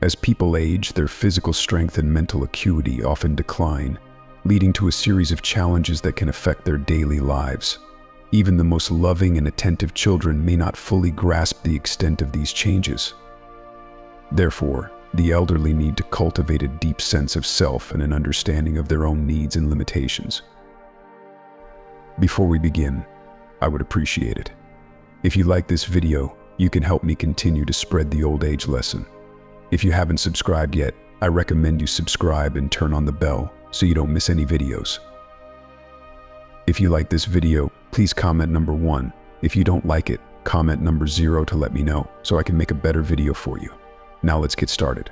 As people age, their physical strength and mental acuity often decline, leading to a series of challenges that can affect their daily lives. Even the most loving and attentive children may not fully grasp the extent of these changes. Therefore, the elderly need to cultivate a deep sense of self and an understanding of their own needs and limitations. Before we begin, I would appreciate it if you like this video. You can help me continue to spread the old age lesson. If you haven't subscribed yet, I recommend you subscribe and turn on the bell so you don't miss any videos. If you like this video, please comment number 1. If you don't like it, comment number 0 to let me know so I can make a better video for you. Now let's get started.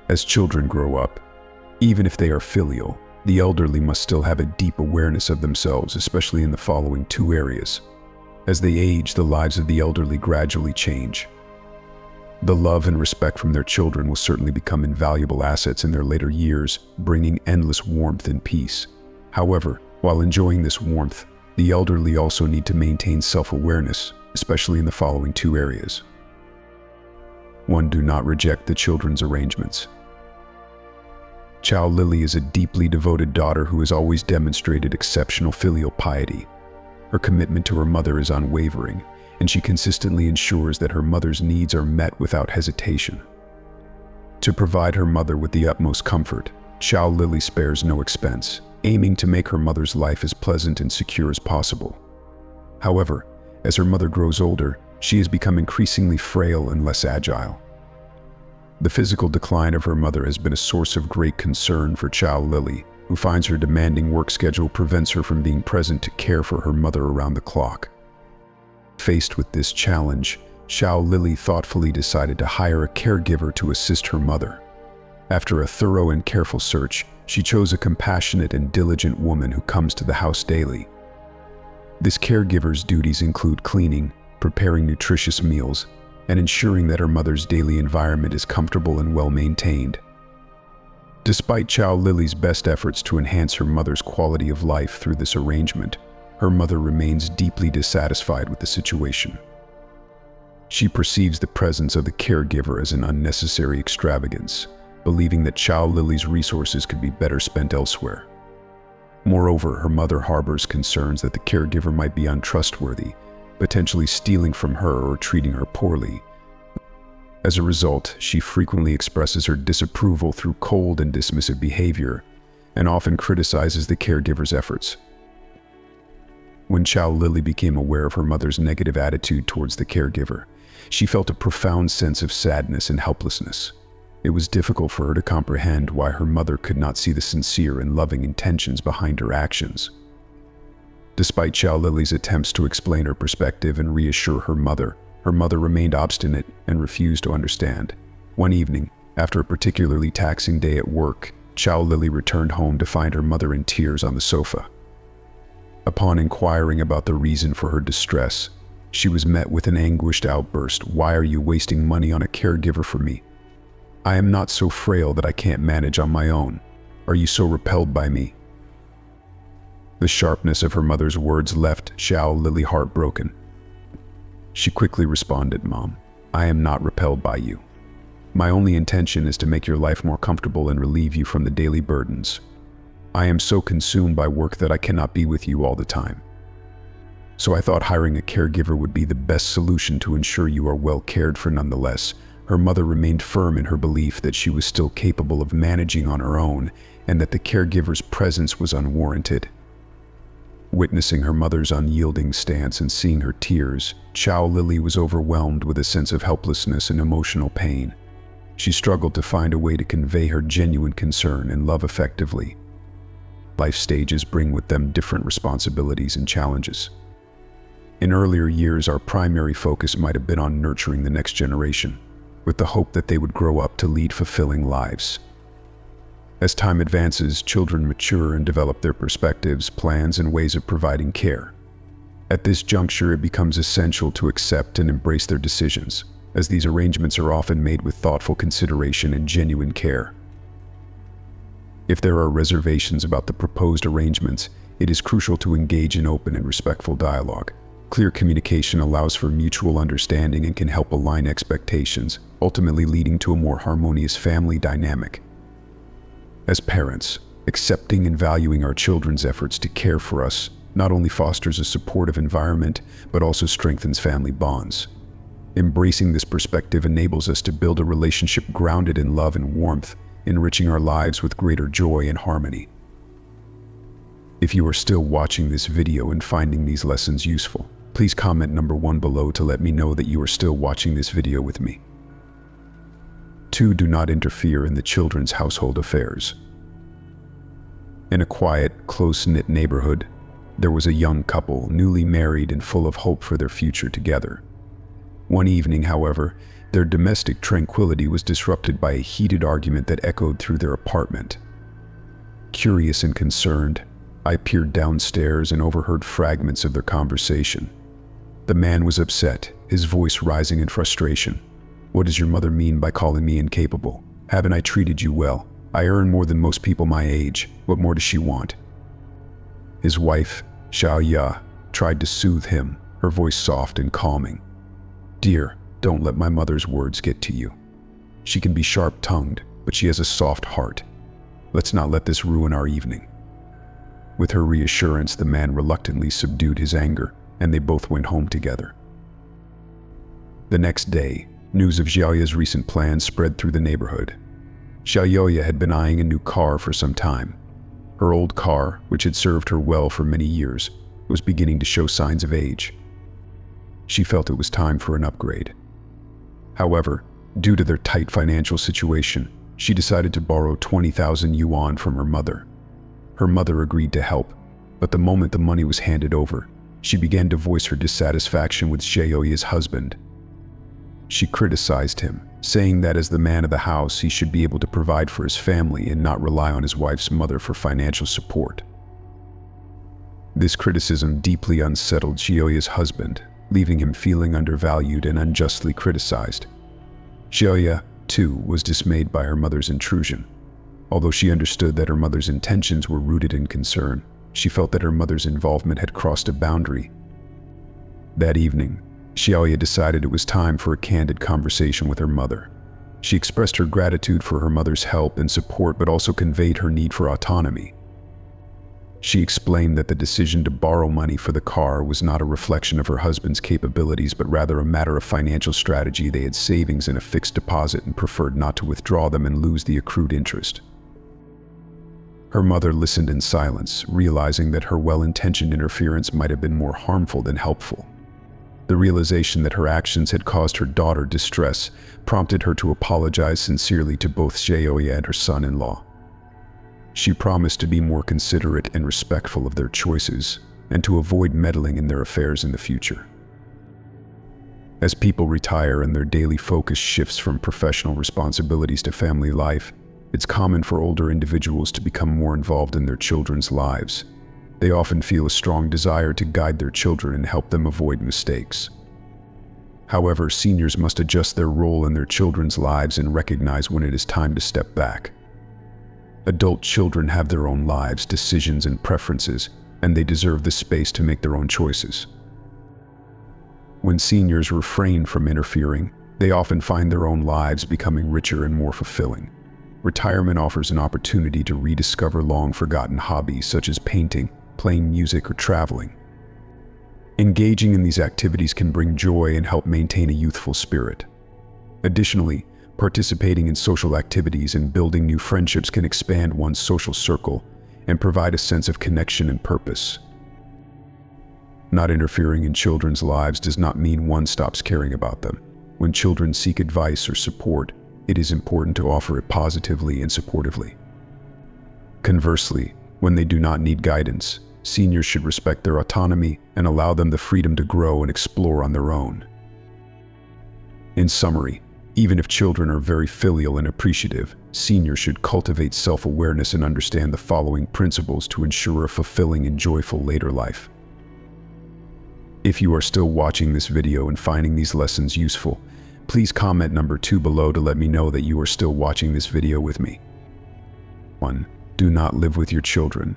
As children grow up, even if they are filial, the elderly must still have a deep awareness of themselves, especially in the following 2 areas. As they age, the lives of the elderly gradually change. The love and respect from their children will certainly become invaluable assets in their later years, bringing endless warmth and peace. However, while enjoying this warmth, the elderly also need to maintain self-awareness, especially in the following 2 areas. 1. Do not reject the children's arrangements. Chow Lily is a deeply devoted daughter who has always demonstrated exceptional filial piety. Her commitment to her mother is unwavering, and she consistently ensures that her mother's needs are met without hesitation. To provide her mother with the utmost comfort, Chow Lily spares no expense, aiming to make her mother's life as pleasant and secure as possible. However, as her mother grows older, she has become increasingly frail and less agile. The physical decline of her mother has been a source of great concern for Chow Lily, who finds her demanding work schedule prevents her from being present to care for her mother around the clock. Faced with this challenge, Chow Lily thoughtfully decided to hire a caregiver to assist her mother. After a thorough and careful search, she chose a compassionate and diligent woman who comes to the house daily. This caregiver's duties include cleaning, preparing nutritious meals, and ensuring that her mother's daily environment is comfortable and well-maintained. Despite Chow Lily's best efforts to enhance her mother's quality of life through this arrangement, her mother remains deeply dissatisfied with the situation. She perceives the presence of the caregiver as an unnecessary extravagance, believing that Chow Lily's resources could be better spent elsewhere. Moreover, her mother harbors concerns that the caregiver might be untrustworthy, potentially stealing from her or treating her poorly. As a result, she frequently expresses her disapproval through cold and dismissive behavior, and often criticizes the caregiver's efforts. When Chow Lily became aware of her mother's negative attitude towards the caregiver, she felt a profound sense of sadness and helplessness. It was difficult for her to comprehend why her mother could not see the sincere and loving intentions behind her actions. Despite Chow Lily's attempts to explain her perspective and reassure her mother remained obstinate and refused to understand. One evening, after a particularly taxing day at work, Chow Lily returned home to find her mother in tears on the sofa. Upon inquiring about the reason for her distress, she was met with an anguished outburst. "Why are you wasting money on a caregiver for me? I am not so frail that I can't manage on my own. Are you so repelled by me?" The sharpness of her mother's words left Chow Lily heartbroken. She quickly responded, "Mom, I am not repelled by you. My only intention is to make your life more comfortable and relieve you from the daily burdens. I am so consumed by work that I cannot be with you all the time. So I thought hiring a caregiver would be the best solution to ensure you are well cared for nonetheless." Her mother remained firm in her belief that she was still capable of managing on her own and that the caregiver's presence was unwarranted. Witnessing her mother's unyielding stance and seeing her tears, Chow Lily was overwhelmed with a sense of helplessness and emotional pain. She struggled to find a way to convey her genuine concern and love effectively. Life stages bring with them different responsibilities and challenges. In earlier years, our primary focus might have been on nurturing the next generation, with the hope that they would grow up to lead fulfilling lives. As time advances, children mature and develop their perspectives, plans, and ways of providing care. At this juncture, it becomes essential to accept and embrace their decisions, as these arrangements are often made with thoughtful consideration and genuine care. If there are reservations about the proposed arrangements, it is crucial to engage in open and respectful dialogue. Clear communication allows for mutual understanding and can help align expectations, ultimately leading to a more harmonious family dynamic. As parents, accepting and valuing our children's efforts to care for us not only fosters a supportive environment, but also strengthens family bonds. Embracing this perspective enables us to build a relationship grounded in love and warmth, enriching our lives with greater joy and harmony. If you are still watching this video and finding these lessons useful, please comment number 1 below to let me know that you are still watching this video with me. 2. Do not interfere in the children's household affairs. In a quiet, close-knit neighborhood, there was a young couple, newly married and full of hope for their future together. One evening, however, their domestic tranquility was disrupted by a heated argument that echoed through their apartment. Curious and concerned, I peered downstairs and overheard fragments of their conversation. The man was upset, his voice rising in frustration. "What does your mother mean by calling me incapable? Haven't I treated you well? I earn more than most people my age. What more does she want?" His wife, Xiaoya, tried to soothe him, her voice soft and calming. "Dear, don't let my mother's words get to you. She can be sharp-tongued, but she has a soft heart. Let's not let this ruin our evening." With her reassurance, the man reluctantly subdued his anger, and they both went home together. The next day, news of Xiaoya's recent plans spread through the neighborhood. Xiaoya had been eyeing a new car for some time. Her old car, which had served her well for many years, was beginning to show signs of age. She felt it was time for an upgrade. However, due to their tight financial situation, she decided to borrow 20,000 yuan from her mother. Her mother agreed to help, but the moment the money was handed over, she began to voice her dissatisfaction with Xiaoya's husband. She criticized him, saying that as the man of the house, he should be able to provide for his family and not rely on his wife's mother for financial support. This criticism deeply unsettled Xiaoya's husband, leaving him feeling undervalued and unjustly criticized. Xiaoya, too, was dismayed by her mother's intrusion. Although she understood that her mother's intentions were rooted in concern, she felt that her mother's involvement had crossed a boundary. That evening, Xiaoya decided it was time for a candid conversation with her mother. She expressed her gratitude for her mother's help and support, but also conveyed her need for autonomy. She explained that the decision to borrow money for the car was not a reflection of her husband's capabilities, but rather a matter of financial strategy. They had savings in a fixed deposit and preferred not to withdraw them and lose the accrued interest. Her mother listened in silence, realizing that her well-intentioned interference might have been more harmful than helpful. The realization that her actions had caused her daughter distress prompted her to apologize sincerely to both Xiaoya and her son-in-law. She promised to be more considerate and respectful of their choices, and to avoid meddling in their affairs in the future. As people retire and their daily focus shifts from professional responsibilities to family life, it's common for older individuals to become more involved in their children's lives. They often feel a strong desire to guide their children and help them avoid mistakes. However, seniors must adjust their role in their children's lives and recognize when it is time to step back. Adult children have their own lives, decisions, and preferences, and they deserve the space to make their own choices. When seniors refrain from interfering, they often find their own lives becoming richer and more fulfilling. Retirement offers an opportunity to rediscover long-forgotten hobbies such as painting, playing music, or traveling. Engaging in these activities can bring joy and help maintain a youthful spirit. Additionally, participating in social activities and building new friendships can expand one's social circle and provide a sense of connection and purpose. Not interfering in children's lives does not mean one stops caring about them. When children seek advice or support, it is important to offer it positively and supportively. Conversely, when they do not need guidance, seniors should respect their autonomy and allow them the freedom to grow and explore on their own. In summary, even if children are very filial and appreciative, seniors should cultivate self-awareness and understand the following principles to ensure a fulfilling and joyful later life. If you are still watching this video and finding these lessons useful, please comment number 2 below to let me know that you are still watching this video with me. 1. Do not live with your children.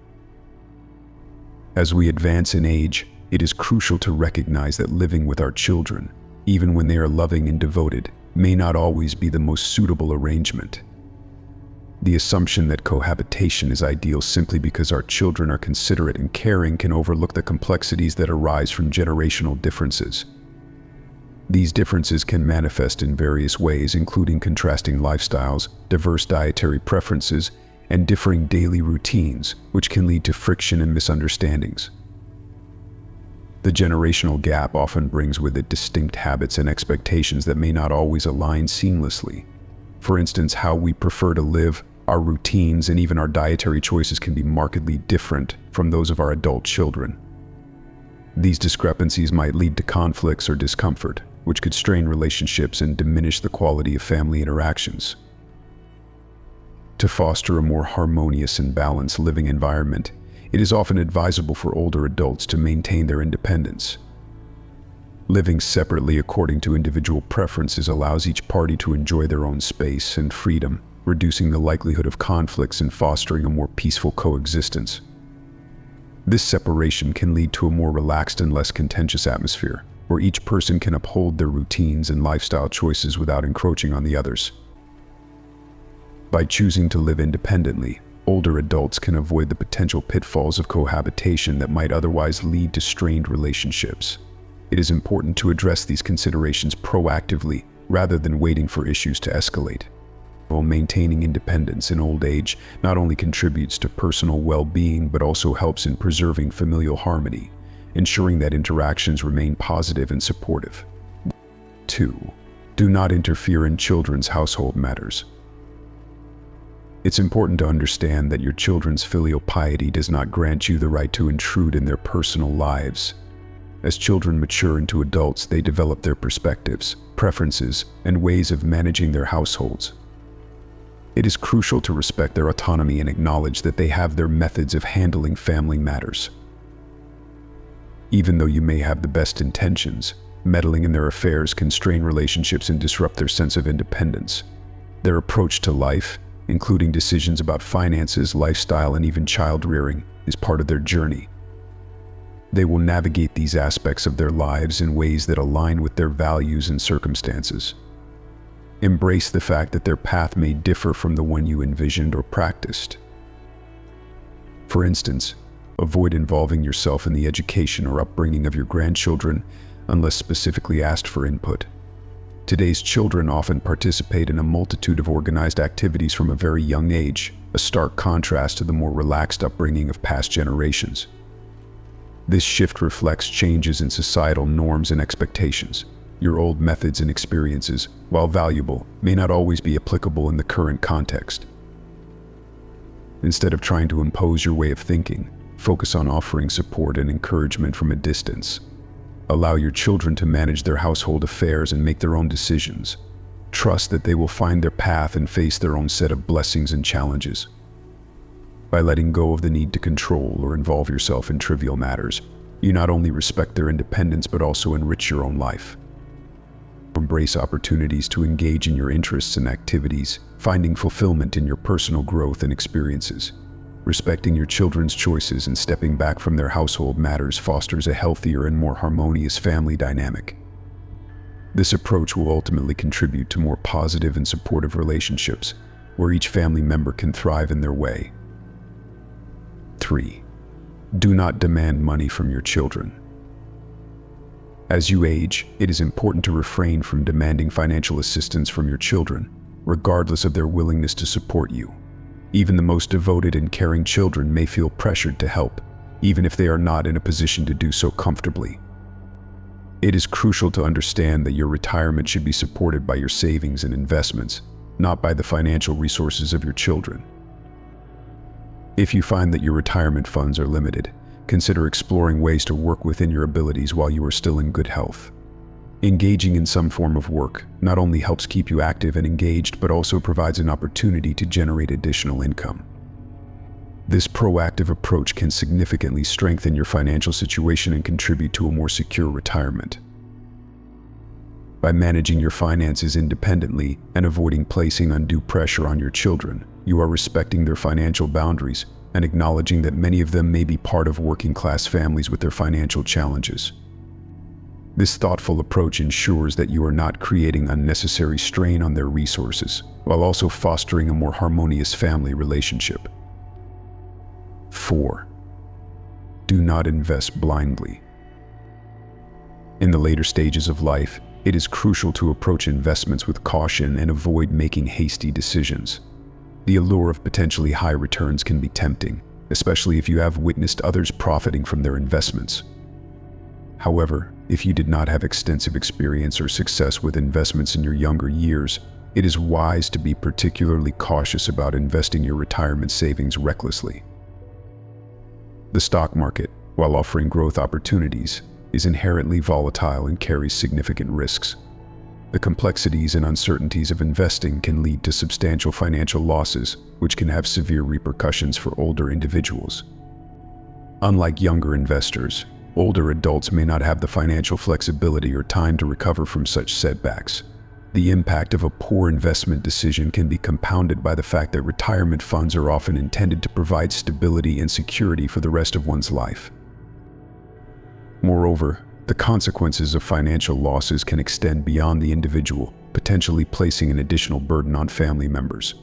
As we advance in age, it is crucial to recognize that living with our children, even when they are loving and devoted, may not always be the most suitable arrangement. The assumption that cohabitation is ideal simply because our children are considerate and caring can overlook the complexities that arise from generational differences. These differences can manifest in various ways, including contrasting lifestyles, diverse dietary preferences, and differing daily routines, which can lead to friction and misunderstandings. The generational gap often brings with it distinct habits and expectations that may not always align seamlessly. For instance, how we prefer to live, our routines, and even our dietary choices can be markedly different from those of our adult children. These discrepancies might lead to conflicts or discomfort, which could strain relationships and diminish the quality of family interactions. To foster a more harmonious and balanced living environment, it is often advisable for older adults to maintain their independence. Living separately according to individual preferences allows each party to enjoy their own space and freedom, reducing the likelihood of conflicts and fostering a more peaceful coexistence. This separation can lead to a more relaxed and less contentious atmosphere, where each person can uphold their routines and lifestyle choices without encroaching on the others. By choosing to live independently, older adults can avoid the potential pitfalls of cohabitation that might otherwise lead to strained relationships. It is important to address these considerations proactively rather than waiting for issues to escalate. While maintaining independence in old age not only contributes to personal well-being but also helps in preserving familial harmony, ensuring that interactions remain positive and supportive. 2. Do not interfere in children's household matters. It's important to understand that your children's filial piety does not grant you the right to intrude in their personal lives. As children mature into adults, they develop their perspectives, preferences, and ways of managing their households. It is crucial to respect their autonomy and acknowledge that they have their methods of handling family matters. Even though you may have the best intentions, meddling in their affairs can strain relationships and disrupt their sense of independence. Their approach to life, including decisions about finances, lifestyle, and even child-rearing, is part of their journey. They will navigate these aspects of their lives in ways that align with their values and circumstances. Embrace the fact that their path may differ from the one you envisioned or practiced. For instance, avoid involving yourself in the education or upbringing of your grandchildren unless specifically asked for input. Today's children often participate in a multitude of organized activities from a very young age, a stark contrast to the more relaxed upbringing of past generations. This shift reflects changes in societal norms and expectations. Your old methods and experiences, while valuable, may not always be applicable in the current context. Instead of trying to impose your way of thinking, focus on offering support and encouragement from a distance. Allow your children to manage their household affairs and make their own decisions. Trust that they will find their path and face their own set of blessings and challenges. By letting go of the need to control or involve yourself in trivial matters, you not only respect their independence but also enrich your own life. Embrace opportunities to engage in your interests and activities, finding fulfillment in your personal growth and experiences. Respecting your children's choices and stepping back from their household matters fosters a healthier and more harmonious family dynamic. This approach will ultimately contribute to more positive and supportive relationships, where each family member can thrive in their way. 3. Do not demand money from your children. As you age, it is important to refrain from demanding financial assistance from your children, regardless of their willingness to support you. Even the most devoted and caring children may feel pressured to help, even if they are not in a position to do so comfortably. It is crucial to understand that your retirement should be supported by your savings and investments, not by the financial resources of your children. If you find that your retirement funds are limited, consider exploring ways to work within your abilities while you are still in good health. Engaging in some form of work not only helps keep you active and engaged, but also provides an opportunity to generate additional income. This proactive approach can significantly strengthen your financial situation and contribute to a more secure retirement. By managing your finances independently and avoiding placing undue pressure on your children, you are respecting their financial boundaries and acknowledging that many of them may be part of working-class families with their financial challenges. This thoughtful approach ensures that you are not creating unnecessary strain on their resources, while also fostering a more harmonious family relationship. 4. Do not invest blindly. In the later stages of life, it is crucial to approach investments with caution and avoid making hasty decisions. The allure of potentially high returns can be tempting, especially if you have witnessed others profiting from their investments. However, if you did not have extensive experience or success with investments in your younger years, it is wise to be particularly cautious about investing your retirement savings recklessly. The stock market, while offering growth opportunities, is inherently volatile and carries significant risks. The complexities and uncertainties of investing can lead to substantial financial losses, which can have severe repercussions for older individuals. Unlike younger investors, older adults may not have the financial flexibility or time to recover from such setbacks. The impact of a poor investment decision can be compounded by the fact that retirement funds are often intended to provide stability and security for the rest of one's life. Moreover, the consequences of financial losses can extend beyond the individual, potentially placing an additional burden on family members.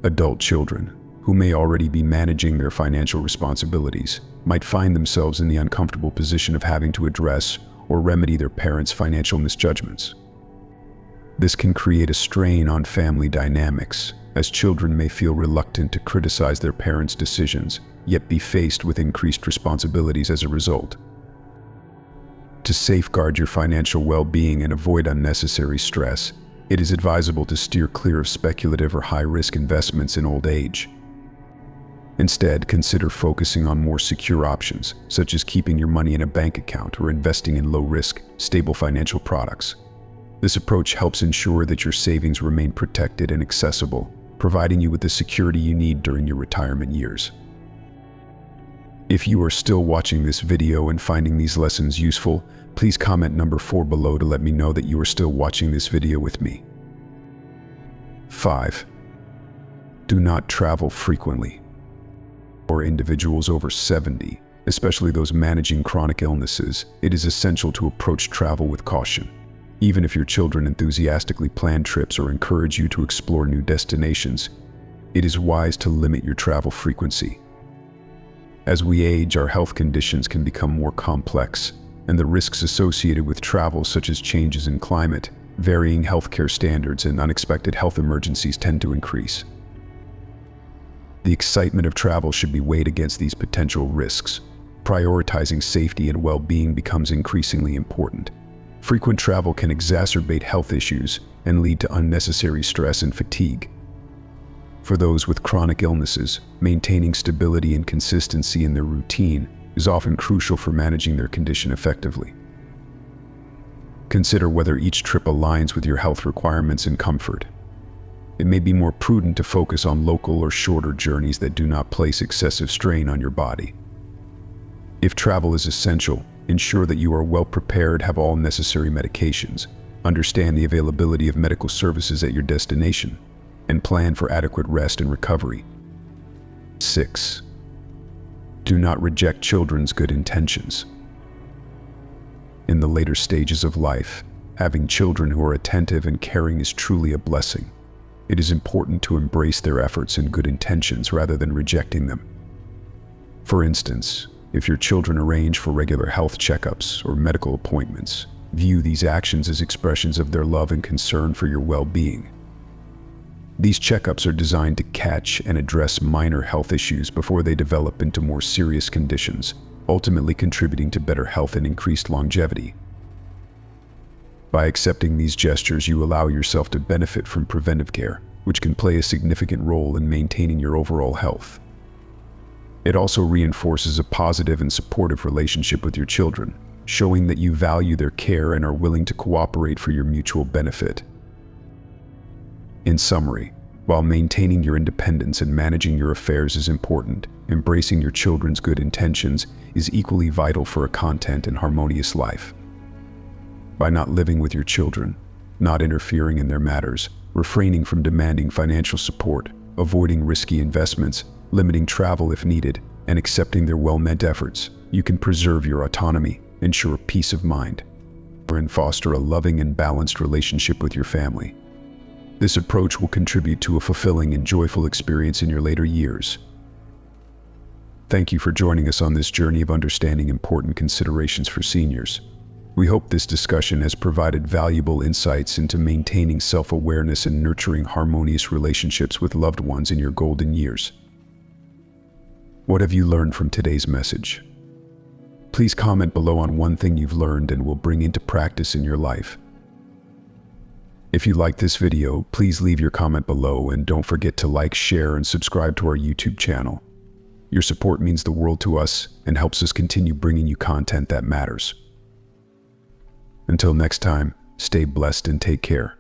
Adult children, who may already be managing their financial responsibilities, might find themselves in the uncomfortable position of having to address or remedy their parents' financial misjudgments. This can create a strain on family dynamics, as children may feel reluctant to criticize their parents' decisions, yet be faced with increased responsibilities as a result. To safeguard your financial well-being and avoid unnecessary stress, it is advisable to steer clear of speculative or high-risk investments in old age. Instead, consider focusing on more secure options, such as keeping your money in a bank account or investing in low-risk, stable financial products. This approach helps ensure that your savings remain protected and accessible, providing you with the security you need during your retirement years. If you are still watching this video and finding these lessons useful, please comment number 4 below to let me know that you are still watching this video with me. 5. Do not travel frequently. For individuals over 70, especially those managing chronic illnesses, it is essential to approach travel with caution. Even if your children enthusiastically plan trips or encourage you to explore new destinations, it is wise to limit your travel frequency. As we age, our health conditions can become more complex, and the risks associated with travel, such as changes in climate, varying healthcare standards, and unexpected health emergencies, tend to increase. The excitement of travel should be weighed against these potential risks. Prioritizing safety and well-being becomes increasingly important. Frequent travel can exacerbate health issues and lead to unnecessary stress and fatigue. For those with chronic illnesses, maintaining stability and consistency in their routine is often crucial for managing their condition effectively. Consider whether each trip aligns with your health requirements and comfort. It may be more prudent to focus on local or shorter journeys that do not place excessive strain on your body. If travel is essential, ensure that you are well prepared, have all necessary medications, understand the availability of medical services at your destination, and plan for adequate rest and recovery. 6. Do not reject children's good intentions. In the later stages of life, having children who are attentive and caring is truly a blessing. It is important to embrace their efforts and good intentions rather than rejecting them. For instance, if your children arrange for regular health checkups or medical appointments, view these actions as expressions of their love and concern for your well-being. These checkups are designed to catch and address minor health issues before they develop into more serious conditions, ultimately contributing to better health and increased longevity. By accepting these gestures, you allow yourself to benefit from preventive care, which can play a significant role in maintaining your overall health. It also reinforces a positive and supportive relationship with your children, showing that you value their care and are willing to cooperate for your mutual benefit. In summary, while maintaining your independence and managing your affairs is important, embracing your children's good intentions is equally vital for a content and harmonious life. By not living with your children, not interfering in their matters, refraining from demanding financial support, avoiding risky investments, limiting travel if needed, and accepting their well-meant efforts, you can preserve your autonomy, ensure peace of mind, and foster a loving and balanced relationship with your family. This approach will contribute to a fulfilling and joyful experience in your later years. Thank you for joining us on this journey of understanding important considerations for seniors. We hope this discussion has provided valuable insights into maintaining self-awareness and nurturing harmonious relationships with loved ones in your golden years. What have you learned from today's message? Please comment below on one thing you've learned and will bring into practice in your life. If you liked this video, please leave your comment below and don't forget to like, share, and subscribe to our YouTube channel. Your support means the world to us and helps us continue bringing you content that matters. Until next time, stay blessed and take care.